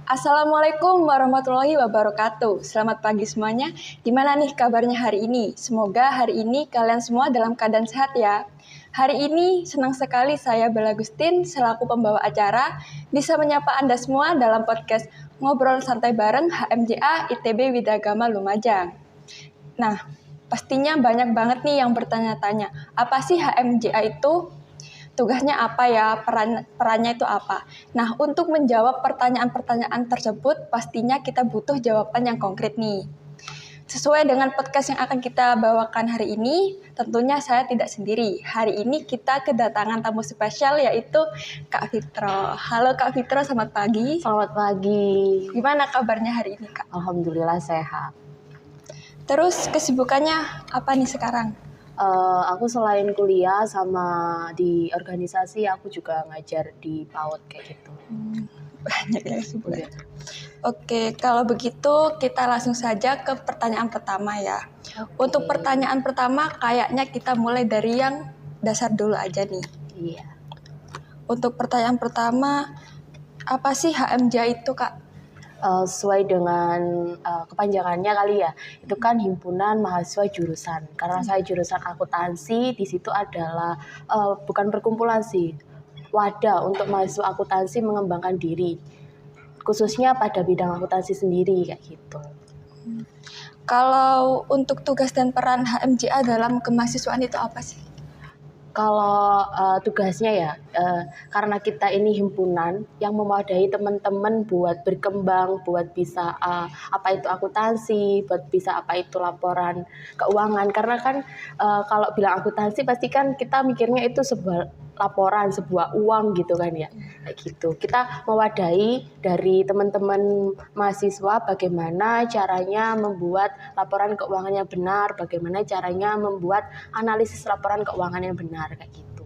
Assalamualaikum warahmatullahi wabarakatuh. Selamat pagi semuanya. Gimana nih kabarnya hari ini? Semoga hari ini kalian semua dalam keadaan sehat ya. Hari ini senang sekali saya Bella Agustin selaku pembawa acara bisa menyapa Anda semua dalam podcast Ngobrol Santai Bareng HMJA ITB Widyagama Lumajang. Nah, pastinya banyak banget nih yang bertanya-tanya, apa sih HMJA itu? Tugasnya apa ya, perannya itu apa. Nah, untuk menjawab pertanyaan-pertanyaan tersebut, pastinya kita butuh jawaban yang konkret nih. Sesuai dengan podcast yang akan kita bawakan hari ini, tentunya saya tidak sendiri. Hari ini kita kedatangan tamu spesial yaitu Kak Fitro. Halo Kak Fitro, selamat pagi. Selamat pagi. Gimana kabarnya hari ini Kak? Alhamdulillah sehat. Terus kesibukannya apa nih sekarang? Aku selain kuliah sama di organisasi, aku juga ngajar di PAUD kayak gitu. Banyak ya kesibukannya. Oke, kalau begitu kita langsung saja ke pertanyaan pertama ya. Untuk pertanyaan pertama kayaknya kita mulai dari yang dasar dulu aja nih. Iya. Untuk pertanyaan pertama, apa sih HMJA itu Kak? Sesuai dengan kepanjangannya kali ya, itu kan himpunan mahasiswa jurusan. Karena saya jurusan akuntansi, di situ adalah bukan perkumpulan sih, wadah untuk mahasiswa akuntansi mengembangkan diri, khususnya pada bidang akuntansi sendiri kayak gitu. Kalau untuk tugas dan peran HMJA dalam kemahasiswaan itu apa sih? Kalau tugasnya ya, karena kita ini himpunan yang mewadahi teman-teman buat berkembang, buat bisa apa itu akuntansi, buat bisa apa itu laporan keuangan. Karena kan kalau bilang akuntansi pasti kan kita mikirnya itu sebuah laporan, sebuah uang gitu kan ya, kayak gitu. Kita mewadahi dari teman-teman mahasiswa bagaimana caranya membuat laporan keuangan yang benar, bagaimana caranya membuat analisis laporan keuangan yang benar kayak gitu.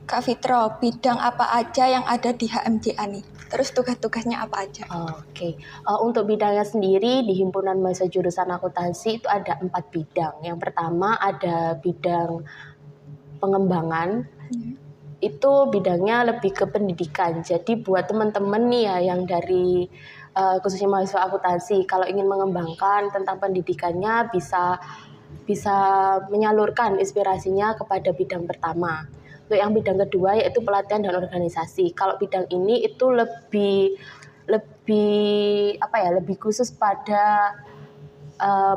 Kak Fitro, bidang apa aja yang ada di HMJA nih? Terus tugas-tugasnya apa aja? Oke. Untuk bidangnya sendiri di himpunan mahasiswa jurusan akuntansi itu ada 4 bidang. Yang pertama ada bidang pengembangan. Itu bidangnya lebih ke pendidikan. Jadi buat teman-teman nih ya yang dari khususnya mahasiswa akuntansi, kalau ingin mengembangkan tentang pendidikannya bisa menyalurkan inspirasinya kepada bidang pertama. Untuk yang bidang kedua yaitu pelatihan dan organisasi. Kalau bidang ini itu lebih khusus pada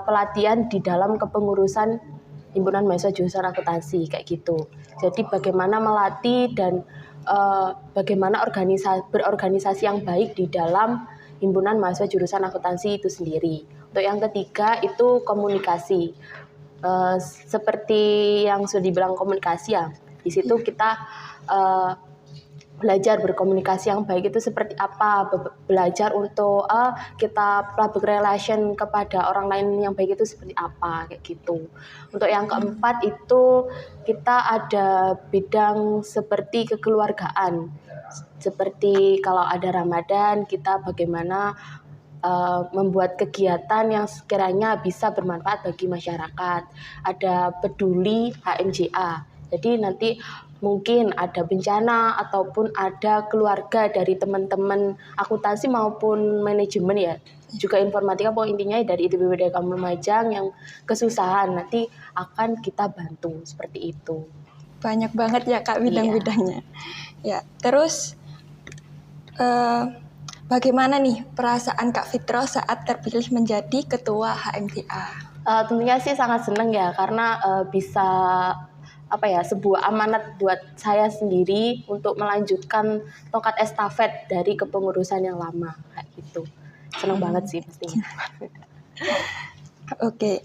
pelatihan di dalam kepengurusan himpunan mahasiswa jurusan akuntansi kayak gitu. Jadi bagaimana melatih dan bagaimana berorganisasi yang baik di dalam himpunan mahasiswa jurusan akuntansi itu sendiri. Untuk yang ketiga itu komunikasi. Seperti yang sudah dibilang komunikasi ya. Di situ kita belajar berkomunikasi yang baik itu seperti apa, belajar untuk kita public relation kepada orang lain yang baik itu seperti apa, kayak gitu. Untuk yang keempat itu kita ada bidang seperti kekeluargaan, seperti kalau ada Ramadan kita bagaimana membuat kegiatan yang sekiranya bisa bermanfaat bagi masyarakat. Ada peduli HMJA. Jadi nanti mungkin ada bencana ataupun ada keluarga dari teman-teman akuntansi maupun manajemen ya, juga informatika, pokoknya intinya dari ITB Widyagama Lumajang yang kesusahan nanti akan kita bantu seperti itu. Banyak banget ya Kak bidang-bidangnya. Ya, terus bagaimana nih perasaan Kak Fitro saat terpilih menjadi ketua HMJA? Tentunya sih sangat senang ya karena bisa sebuah amanat buat saya sendiri untuk melanjutkan tongkat estafet dari kepengurusan yang lama kayak gitu. Senang banget sih pastinya. Oke.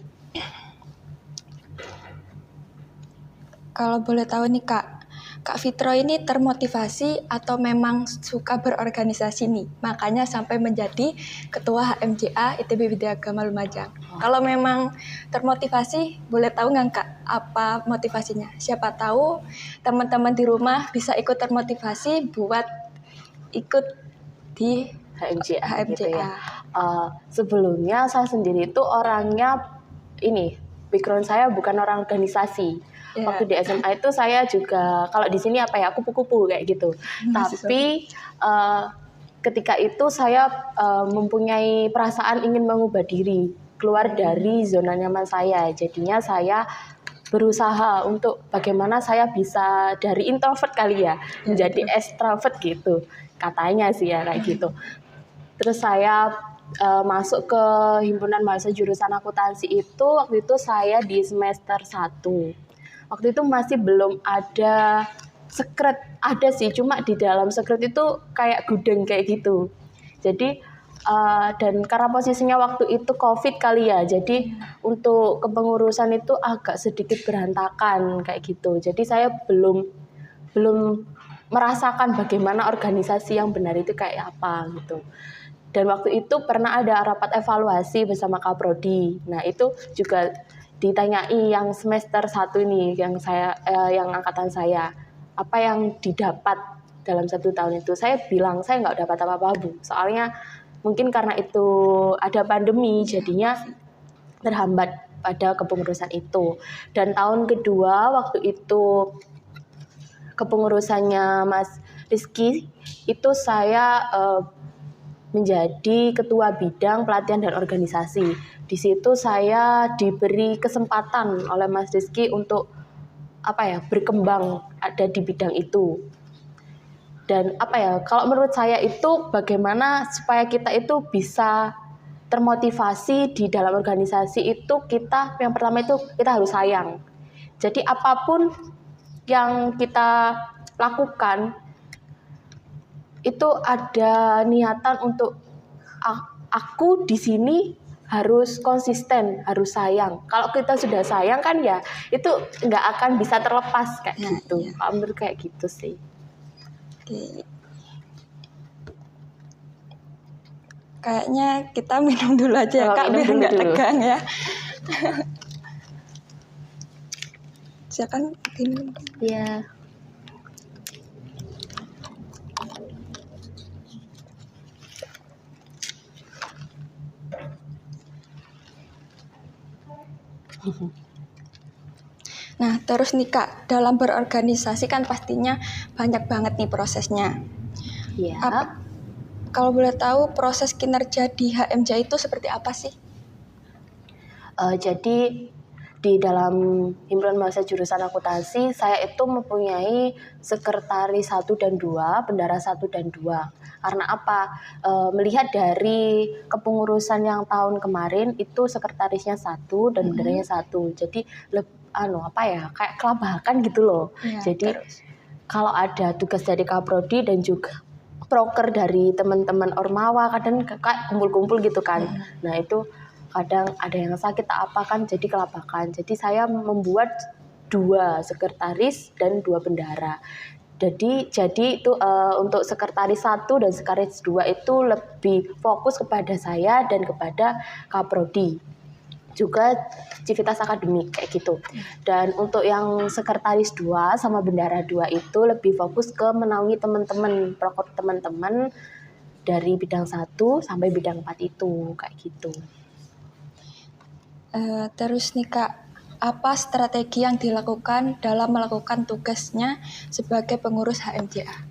Kalau boleh tahu nih Kak Fitro ini termotivasi atau memang suka berorganisasi nih, makanya sampai menjadi ketua HMJA ITB Widyagama Lumajang. Kalau memang termotivasi, boleh tahu nggak Kak apa motivasinya? Siapa tahu teman-teman di rumah bisa ikut termotivasi buat ikut di HMJA. Gitu ya. Sebelumnya saya sendiri itu orangnya background saya bukan orang organisasi. Waktu di SMA itu saya juga, kalau di sini apa ya, kupu-kupu kayak gitu. Tapi ketika itu saya mempunyai perasaan ingin mengubah diri, keluar dari zona nyaman saya. Jadinya saya berusaha untuk bagaimana saya bisa dari introvert kali ya menjadi extrovert gitu, katanya sih ya kayak gitu. Terus saya masuk ke himpunan mahasiswa jurusan akuntansi itu waktu itu saya di semester 1. Waktu itu masih belum ada sekret, ada sih cuma di dalam sekret itu kayak gudang kayak gitu. Jadi dan karena posisinya waktu itu COVID kali ya, jadi untuk kepengurusan itu agak sedikit berantakan kayak gitu. Jadi saya belum merasakan bagaimana organisasi yang benar itu kayak apa gitu. Dan waktu itu pernah ada rapat evaluasi bersama Kaprodi. Nah itu juga ditanyai yang semester 1 ini, yang angkatan saya, apa yang didapat dalam 1 tahun itu. Saya bilang saya nggak dapat apa-apa Bu, soalnya mungkin karena itu ada pandemi jadinya terhambat pada kepengurusan itu. Dan tahun kedua waktu itu kepengurusannya Mas Rizky itu saya menjadi ketua bidang pelatihan dan organisasi. Di situ saya diberi kesempatan oleh Mas Rizky untuk berkembang ada di bidang itu. Dan kalau menurut saya itu bagaimana supaya kita itu bisa termotivasi di dalam organisasi itu, kita yang pertama itu kita harus sayang. Jadi apapun yang kita lakukan itu ada niatan untuk aku di sini harus konsisten, harus sayang. Kalau kita sudah sayang kan ya itu nggak akan bisa terlepas kayak gitu. Iya. Kalau menurut kayak gitu sih. Oke. Kayaknya kita minum dulu aja ya Kak, biar nggak tegang ya. Silakan minum. Iya. Nah, terus nih Kak, dalam berorganisasi kan pastinya banyak banget nih prosesnya. Iya. Kalau boleh tahu proses kinerja di HMJ itu seperti apa sih? Jadi di dalam himpunan mahasiswa jurusan akuntansi saya itu mempunyai sekretaris 1 dan 2, bendara 1 dan 2. Karena apa? Melihat dari kepengurusan yang tahun kemarin itu sekretarisnya 1 dan bendaranya 1. Jadi kayak kelabakan gitu loh. Ya, jadi kalau ada tugas dari Kaprodi dan juga proker dari teman-teman Ormawa, kadang kayak kumpul-kumpul gitu kan. Nah itu kadang ada yang sakit apa kan jadi kelabakan. Jadi saya membuat 2 sekretaris dan 2 bendara. Jadi itu untuk sekretaris 1 dan sekretaris 2 itu lebih fokus kepada saya dan kepada Kaprodi. Juga civitas akademik kayak gitu. Dan untuk yang sekretaris 2 sama bendara 2 itu lebih fokus ke menaungi teman-teman, proker teman-teman dari bidang 1 sampai bidang 4 itu kayak gitu. Terus nih Kak, apa strategi yang dilakukan dalam melakukan tugasnya sebagai pengurus HMJA?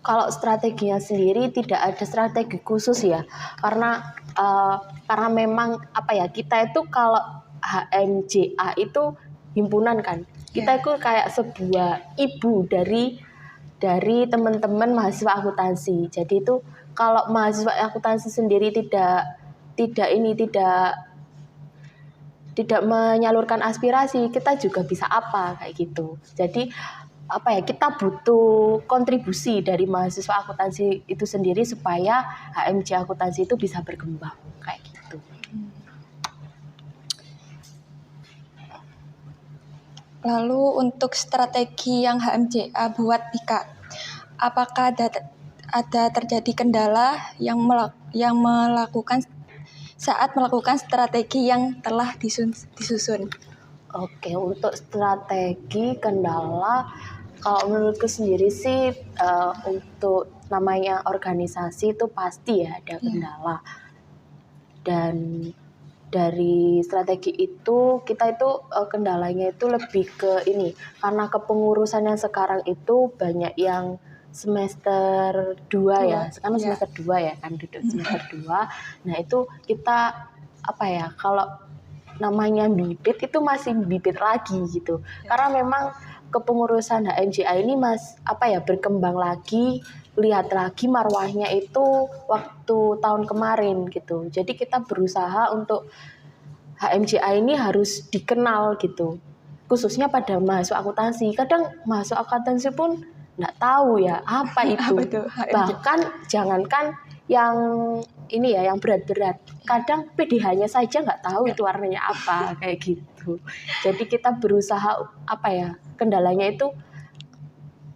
Kalau strateginya sendiri tidak ada strategi khusus ya, karena memang kita itu kalau HMJA itu himpunan kan, kita itu kayak sebuah ibu dari teman-teman mahasiswa akuntansi. Jadi itu kalau mahasiswa akuntansi sendiri tidak menyalurkan aspirasi, kita juga bisa apa kayak gitu. Jadi kita butuh kontribusi dari mahasiswa akuntansi itu sendiri supaya HMJ akuntansi itu bisa berkembang kayak gitu. Lalu untuk strategi yang HMJA buat nih Kak, apakah ada terjadi kendala yang melakukan saat melakukan strategi yang telah disusun? Oke, untuk strategi kendala, kalau menurutku sendiri sih untuk namanya organisasi itu pasti ya ada kendala. Dan dari strategi itu kita itu kendalanya itu lebih ke ini, karena kepengurusan yang sekarang itu banyak yang semester 2 ya, sekarang Iya. semester 2 ya kan, duduk semester 2. Nah itu kita apa ya, kalau namanya bibit itu masih bibit lagi gitu, karena memang kepengurusan HMJA ini berkembang lagi, lihat lagi marwahnya itu waktu tahun kemarin gitu. Jadi kita berusaha untuk HMJA ini harus dikenal gitu, khususnya pada mahasiswa akuntansi. Kadang mahasiswa akuntansi pun nggak tahu ya apa itu. Apa tuh HMJ? Bahkan jangankan yang ini ya, yang berat-berat, kadang PDH-nya saja nggak tahu itu warnanya apa kayak gitu. Jadi kita berusaha kendalanya itu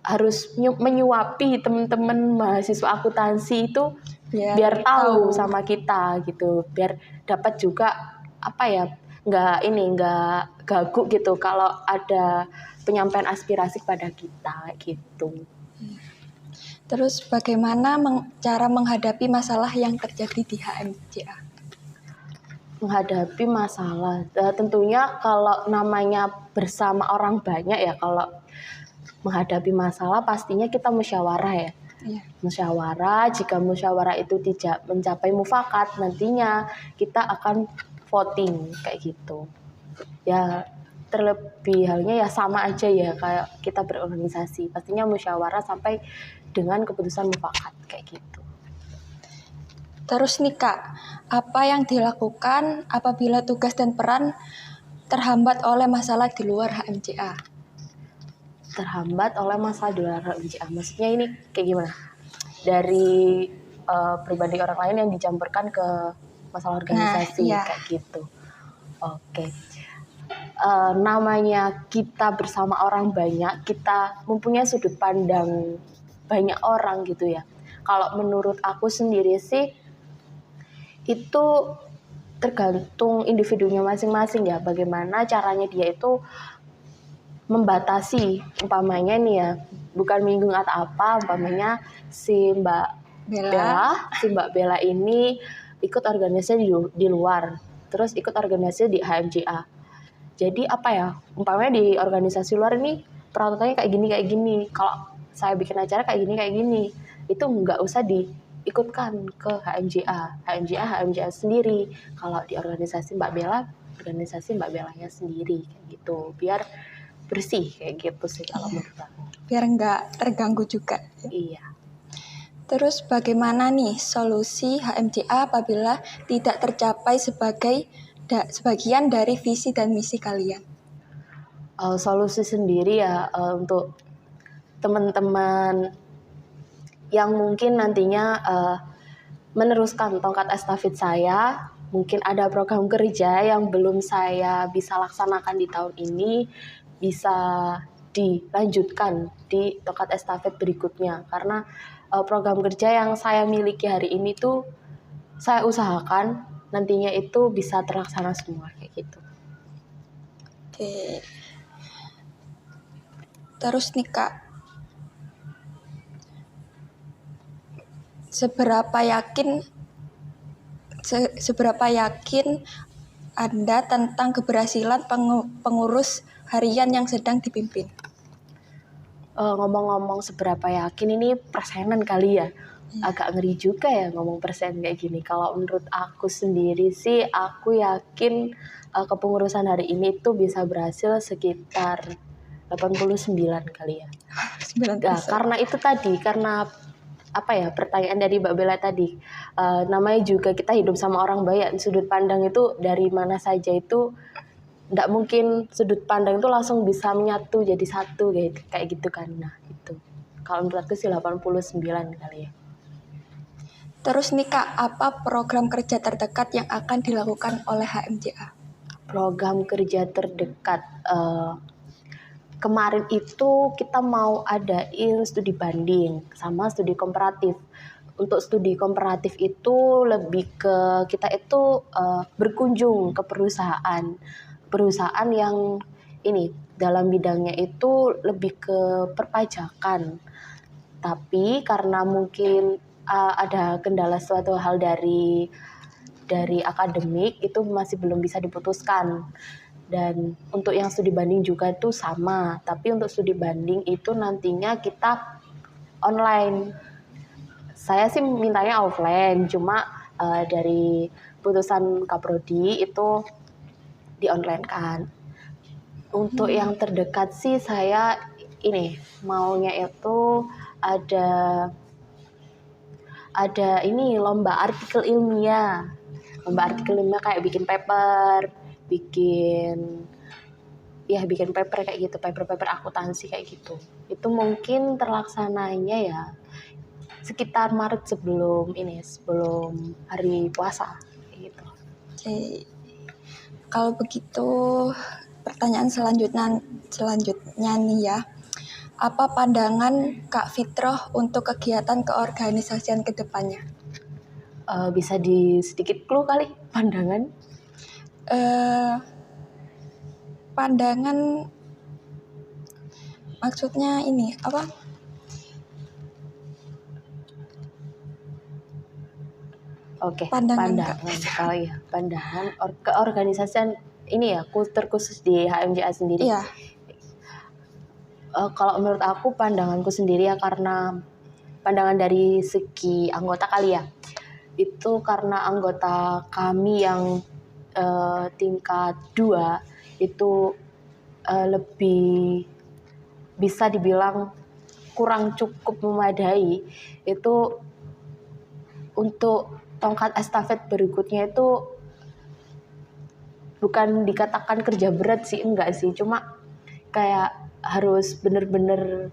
harus menyuapi teman-teman mahasiswa akuntansi itu biar tahu sama kita gitu, biar dapat juga nggak gaguk gitu kalau ada penyampaian aspirasi pada kita gitu. Terus bagaimana cara menghadapi masalah yang terjadi di HMJA? Menghadapi masalah, tentunya kalau namanya bersama orang banyak ya, kalau menghadapi masalah pastinya kita musyawarah ya. Iya. Musyawarah, jika musyawarah itu tidak mencapai mufakat, nantinya kita akan voting kayak gitu. Ya terlebih halnya ya sama aja ya kayak kita berorganisasi, pastinya musyawarah sampai dengan keputusan mufakat kayak gitu. Terus nih Kak, apa yang dilakukan apabila tugas dan peran terhambat oleh masalah di luar HMJA? Terhambat oleh masalah di luar HMJA, maksudnya ini kayak gimana? Dari pribadi orang lain yang dicampurkan ke masalah organisasi kayak gitu. Oke. Namanya kita bersama orang banyak, kita mempunyai sudut pandang banyak orang gitu ya. Kalau menurut aku sendiri sih itu tergantung individunya masing-masing ya, bagaimana caranya dia itu membatasi. Umpamanya nih ya, bukan menyinggung atau apa, umpamanya si Mbak Bella ini ikut organisasi di luar, terus ikut organisasi di HMJA. Jadi umpamanya di organisasi luar ini peraturannya kayak gini. Kalau saya bikin acara kayak gini, itu nggak usah diikutkan ke HMJA sendiri. Kalau di organisasi Mbak Bellanya sendiri kayak gitu, biar bersih kayak gitu sih kalau menurut aku. Biar nggak terganggu juga. Iya. Terus bagaimana nih solusi HMJA apabila tidak tercapai sebagian dari visi dan misi kalian? Solusi sendiri ya untuk teman-teman yang mungkin nantinya meneruskan tongkat estafet saya, mungkin ada program kerja yang belum saya bisa laksanakan di tahun ini, bisa dilanjutkan di tongkat estafet berikutnya, karena program kerja yang saya miliki hari ini tuh saya usahakan nantinya itu bisa terlaksana semua kayak gitu. Oke. Terus nih Kak, seberapa yakin Anda tentang keberhasilan pengurus harian yang sedang dipimpin? Ngomong-ngomong seberapa yakin, ini persenan kali ya. Agak ngeri juga ya ngomong persen kayak gini. Kalau menurut aku sendiri sih, aku yakin kepengurusan hari ini tuh bisa berhasil sekitar 89 kali ya. 9%. Nah, karena itu tadi, karena pertanyaan dari Mbak Bella tadi, namanya juga kita hidup sama orang banyak, sudut pandang itu dari mana saja itu nggak mungkin sudut pandang itu langsung bisa menyatu jadi satu kayak gitu kan. Nah itu kalau menurut aku sih 89 kali ya. Terus nih Kak, apa program kerja terdekat yang akan dilakukan oleh HMJA? Program kerja terdekat, kemarin itu kita mau adain studi banding sama studi komparatif. Untuk studi komparatif itu lebih ke kita itu berkunjung ke perusahaan yang ini dalam bidangnya itu lebih ke perpajakan. Tapi karena mungkin ada kendala suatu hal dari dari akademik itu masih belum bisa diputuskan. Dan untuk yang studi banding juga itu sama, tapi untuk studi banding itu nantinya kita online. Saya sih mintanya offline, cuma dari putusan Kaprodi itu di online kan. Untuk yang terdekat sih saya ini maunya itu ada ini lomba artikel ilmiah kayak bikin paper, bikin paper kayak gitu, paper akuntansi kayak gitu. Itu mungkin terlaksananya ya sekitar Maret sebelum hari puasa kayak gitu. Oke. Kalau begitu pertanyaan selanjutnya nih ya. Apa pandangan Kak Fitroh untuk kegiatan keorganisasian ke depannya? Bisa sedikit clue kali pandangan? Pandangan maksudnya ini apa? Oke, pandangan keorganisasian ini ya terkhusus di HMJA sendiri. Iya. Kalau menurut aku pandanganku sendiri ya, karena pandangan dari segi anggota kali ya, itu karena anggota kami yang tingkat 2 itu lebih bisa dibilang kurang cukup memadai. Itu untuk tongkat estafet berikutnya itu bukan dikatakan kerja berat sih, enggak sih, cuma kayak harus bener-bener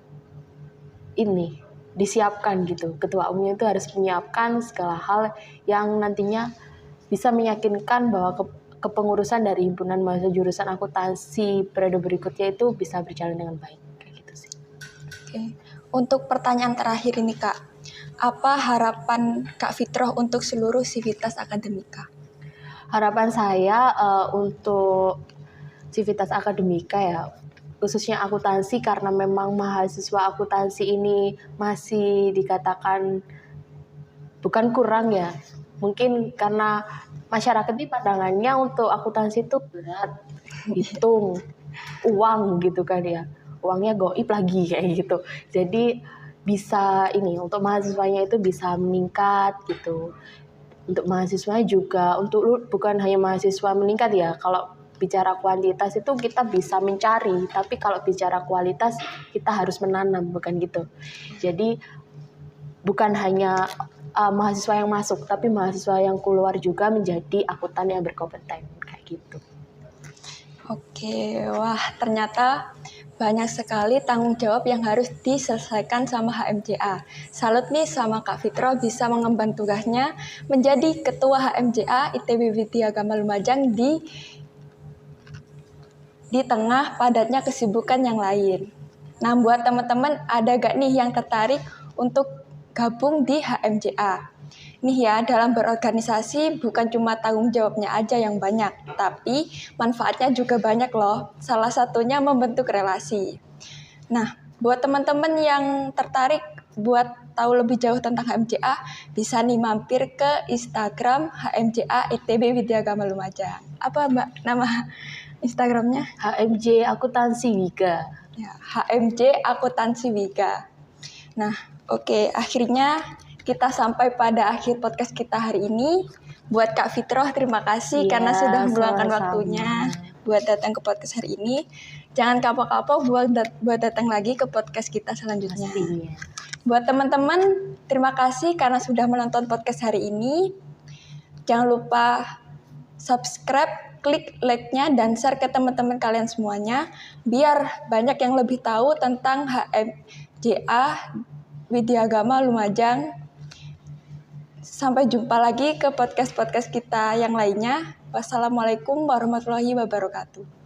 ini disiapkan gitu. Ketua umumnya itu harus menyiapkan segala hal yang nantinya bisa meyakinkan bahwa kepengurusan dari himpunan mahasiswa jurusan akuntansi periode berikutnya itu bisa berjalan dengan baik kayak gitu sih. Oke. Untuk pertanyaan terakhir ini Kak, apa harapan Kak Fitroh untuk seluruh sivitas akademika? Harapan saya untuk sivitas akademika ya, khususnya akuntansi, karena memang mahasiswa akuntansi ini masih dikatakan bukan kurang ya. Mungkin karena masyarakat ini pandangannya untuk akuntansi itu berat, hitung uang gitu kan ya. Uangnya goib lagi kayak gitu. Jadi bisa ini untuk mahasiswanya itu bisa meningkat gitu. Untuk mahasiswanya juga, bukan hanya mahasiswa meningkat ya. Kalau bicara kuantitas itu kita bisa mencari, tapi kalau bicara kualitas kita harus menanam, bukan gitu. Jadi bukan hanya mahasiswa yang masuk, tapi mahasiswa yang keluar juga menjadi akuntan yang berkompeten kayak gitu. Oke, wah ternyata banyak sekali tanggung jawab yang harus diselesaikan sama HMJA. Salut nih sama Kak Fitroh bisa mengemban tugasnya menjadi Ketua HMJA ITB Widyagama Lumajang di tengah padatnya kesibukan yang lain. Nah, buat teman-teman ada gak nih yang tertarik untuk gabung di HMJA? Nih ya, dalam berorganisasi bukan cuma tanggung jawabnya aja yang banyak, tapi manfaatnya juga banyak loh. Salah satunya membentuk relasi. Nah, buat teman-teman yang tertarik buat tahu lebih jauh tentang HMJA, bisa nih mampir ke Instagram HMJA ITB Widyagama Lumajang. Apa Mbak nama Instagramnya? HMJ Akuntansi Wika. Ya, HMJ Akuntansi Wika. Nah, oke, akhirnya kita sampai pada akhir podcast kita hari ini. Buat Kak Fitroh, terima kasih karena sudah meluangkan waktunya buat datang ke podcast hari ini. Jangan kapok-kapok buat datang lagi ke podcast kita selanjutnya. Pastinya. Buat teman-teman, terima kasih karena sudah menonton podcast hari ini. Jangan lupa subscribe, klik like-nya, dan share ke teman-teman kalian semuanya, biar banyak yang lebih tahu tentang HMJA Widyagama Lumajang. Sampai jumpa lagi ke podcast-podcast kita yang lainnya. Wassalamualaikum warahmatullahi wabarakatuh.